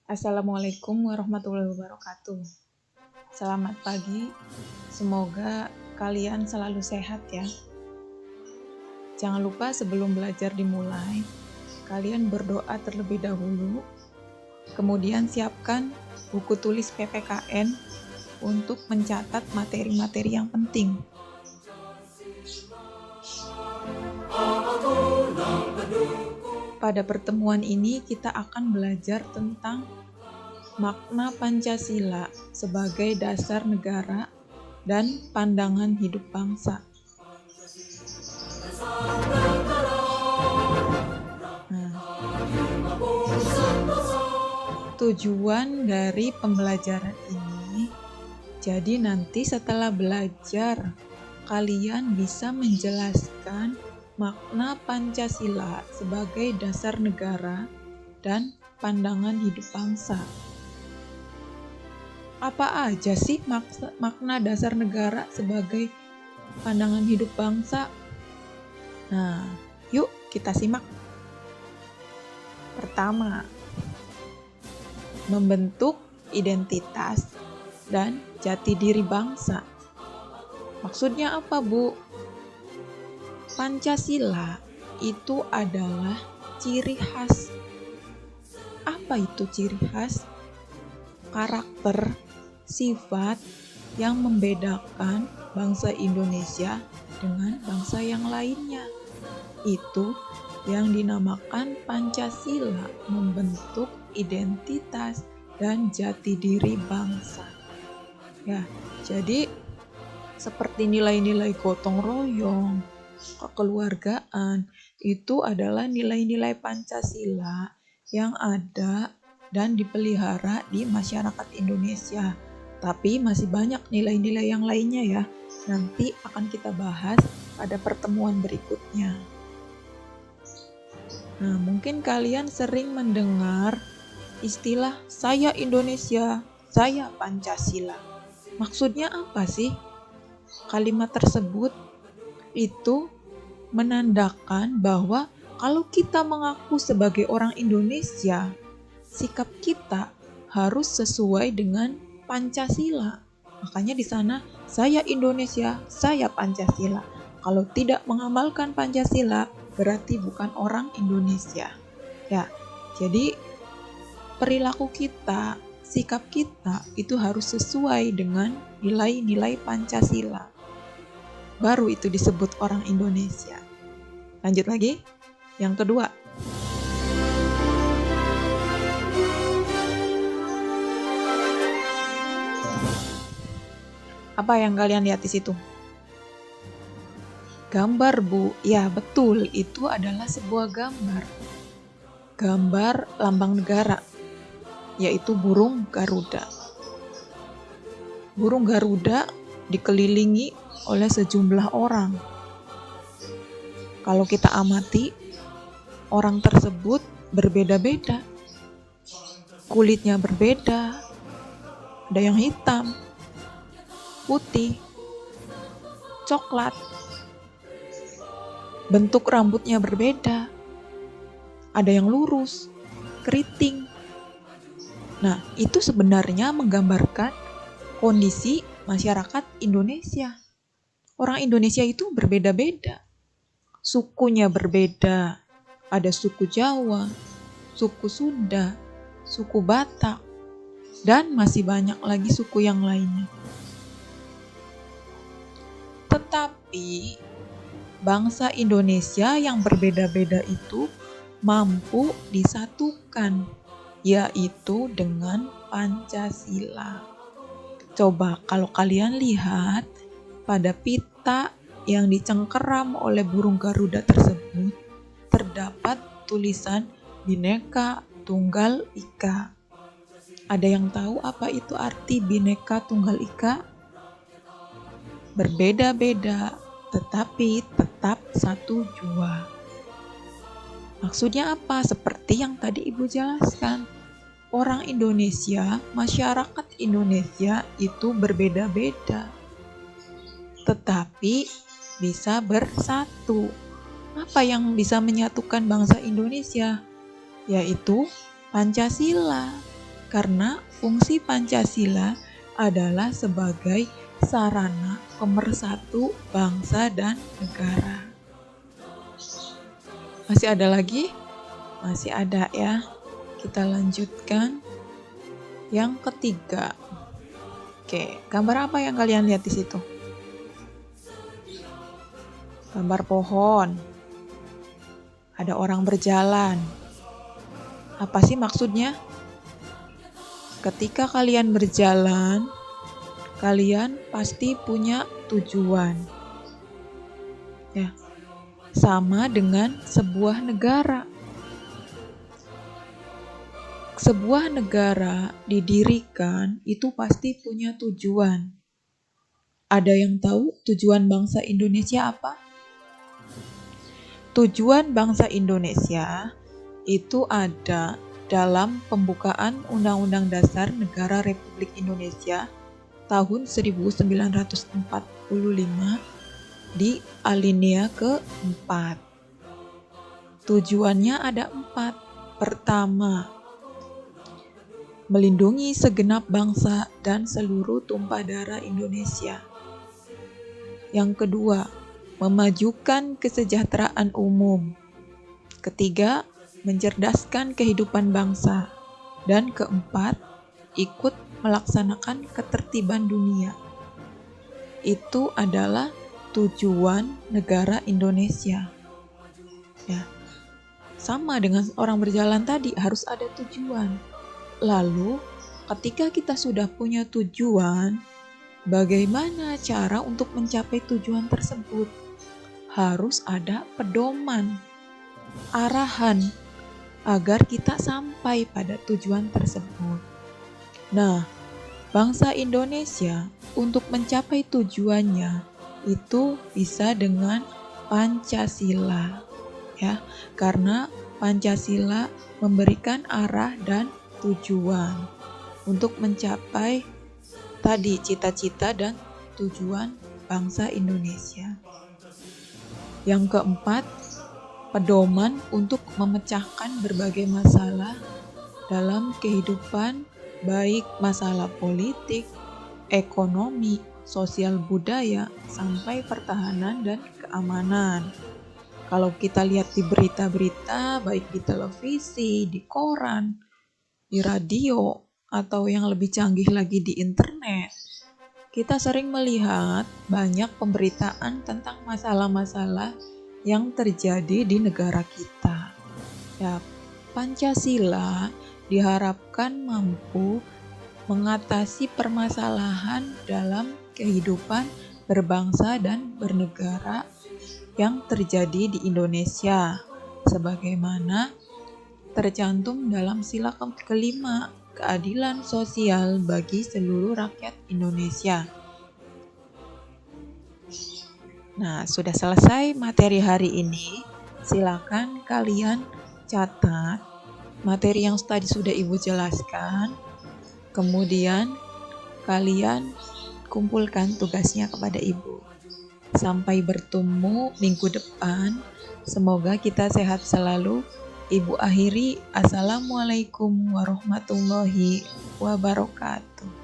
Assalamualaikum warahmatullahi wabarakatuh. Selamat pagi, semoga kalian selalu sehat ya. Jangan lupa sebelum belajar dimulai, kalian berdoa terlebih dahulu, kemudian siapkan buku tulis PPKN untuk mencatat materi-materi yang penting. Pada pertemuan ini kita akan belajar tentang makna Pancasila sebagai dasar negara dan pandangan hidup bangsa. Tujuan dari pembelajaran ini, jadi nanti setelah belajar, kalian bisa menjelaskan makna Pancasila sebagai dasar negara dan pandangan hidup bangsa. Apa aja sih makna dasar negara sebagai pandangan hidup bangsa? Nah, yuk kita simak. Pertama, membentuk identitas dan jati diri bangsa. Maksudnya apa, Bu? Pancasila itu adalah ciri khas. Apa itu ciri khas? Karakter, sifat yang membedakan bangsa Indonesia dengan bangsa yang lainnya. Itu yang dinamakan Pancasila, membentuk identitas dan jati diri bangsa. Ya, jadi seperti nilai-nilai gotong royong, kekeluargaan, itu adalah nilai-nilai Pancasila yang ada dan dipelihara di masyarakat Indonesia. Tapi masih banyak nilai-nilai yang lainnya ya. Nanti akan kita bahas pada pertemuan berikutnya. Nah, mungkin kalian sering mendengar istilah saya Indonesia, saya Pancasila. Maksudnya apa sih? Kalimat tersebut itu menandakan bahwa kalau kita mengaku sebagai orang Indonesia, sikap kita harus sesuai dengan Pancasila. Makanya di sana saya Indonesia, saya Pancasila. Kalau tidak mengamalkan Pancasila, berarti bukan orang Indonesia. Ya, jadi perilaku kita, sikap kita itu harus sesuai dengan nilai-nilai Pancasila. Baru itu disebut orang Indonesia. Lanjut lagi. Yang kedua. Apa yang kalian lihat di situ? Gambar, Bu. Ya, betul. Itu adalah sebuah gambar. Gambar lambang negara, yaitu burung Garuda. Burung Garuda dikelilingi oleh sejumlah orang. Kalau kita amati, orang tersebut berbeda-beda. Kulitnya berbeda. Ada yang hitam, putih, coklat. Bentuk rambutnya berbeda. Ada yang lurus, keriting. Nah, itu sebenarnya menggambarkan kondisi masyarakat Indonesia. Orang Indonesia itu berbeda-beda. Sukunya berbeda. Ada suku Jawa, suku Sunda, suku Batak, dan masih banyak lagi suku yang lainnya. Tetapi bangsa Indonesia yang berbeda-beda itu mampu disatukan, yaitu dengan Pancasila. Coba kalau kalian lihat pada pita yang dicengkeram oleh burung Garuda tersebut, terdapat tulisan Bhinneka Tunggal Ika. Ada yang tahu apa itu arti Bhinneka Tunggal Ika? Berbeda-beda, tetapi tetap satu jua. Maksudnya apa? Seperti yang tadi Ibu jelaskan. Orang Indonesia, masyarakat Indonesia itu berbeda-beda, tetapi bisa bersatu. Apa yang bisa menyatukan bangsa Indonesia? Yaitu Pancasila. Karena fungsi Pancasila adalah sebagai sarana pemersatu bangsa dan negara. Masih ada lagi? Masih ada ya. Kita lanjutkan yang ketiga. Oke, gambar apa yang kalian lihat di situ? Gambar pohon. Ada orang berjalan. Apa sih maksudnya? Ketika kalian berjalan, kalian pasti punya tujuan. Ya. Sama dengan sebuah negara. Sebuah negara didirikan itu pasti punya tujuan. Ada yang tahu tujuan bangsa Indonesia apa? Tujuan bangsa Indonesia itu ada dalam pembukaan Undang-Undang Dasar Negara Republik Indonesia tahun 1945 di alinea ke-4. Tujuannya ada 4. Pertama, melindungi segenap bangsa dan seluruh tumpah darah Indonesia. Yang kedua, memajukan kesejahteraan umum. Ketiga, mencerdaskan kehidupan bangsa. Dan keempat, ikut melaksanakan ketertiban dunia. Itu adalah tujuan negara Indonesia. Ya. Sama dengan orang berjalan tadi, harus ada tujuan. Lalu, ketika kita sudah punya tujuan, bagaimana cara untuk mencapai tujuan tersebut? Harus ada pedoman, arahan, agar kita sampai pada tujuan tersebut. Nah, bangsa Indonesia untuk mencapai tujuannya itu bisa dengan Pancasila, ya, karena Pancasila memberikan arah dan tujuan untuk mencapai tadi cita-cita dan tujuan bangsa Indonesia. Yang keempat, pedoman untuk memecahkan berbagai masalah dalam kehidupan, baik masalah politik, ekonomi, sosial budaya, sampai pertahanan dan keamanan. Kalau kita lihat di berita-berita, baik di televisi, di koran, di radio, atau yang lebih canggih lagi di internet, kita sering melihat banyak pemberitaan tentang masalah-masalah yang terjadi di negara kita. Ya, Pancasila diharapkan mampu mengatasi permasalahan dalam kehidupan berbangsa dan bernegara yang terjadi di Indonesia, sebagaimana tercantum dalam sila kelima, keadilan sosial bagi seluruh rakyat Indonesia. Nah, sudah selesai materi hari ini. Silakan kalian catat materi yang tadi sudah Ibu jelaskan. Kemudian kalian kumpulkan tugasnya kepada Ibu. Sampai bertemu minggu depan. Semoga kita sehat selalu. Ibu akhiri, Assalamualaikum warahmatullahi wabarakatuh.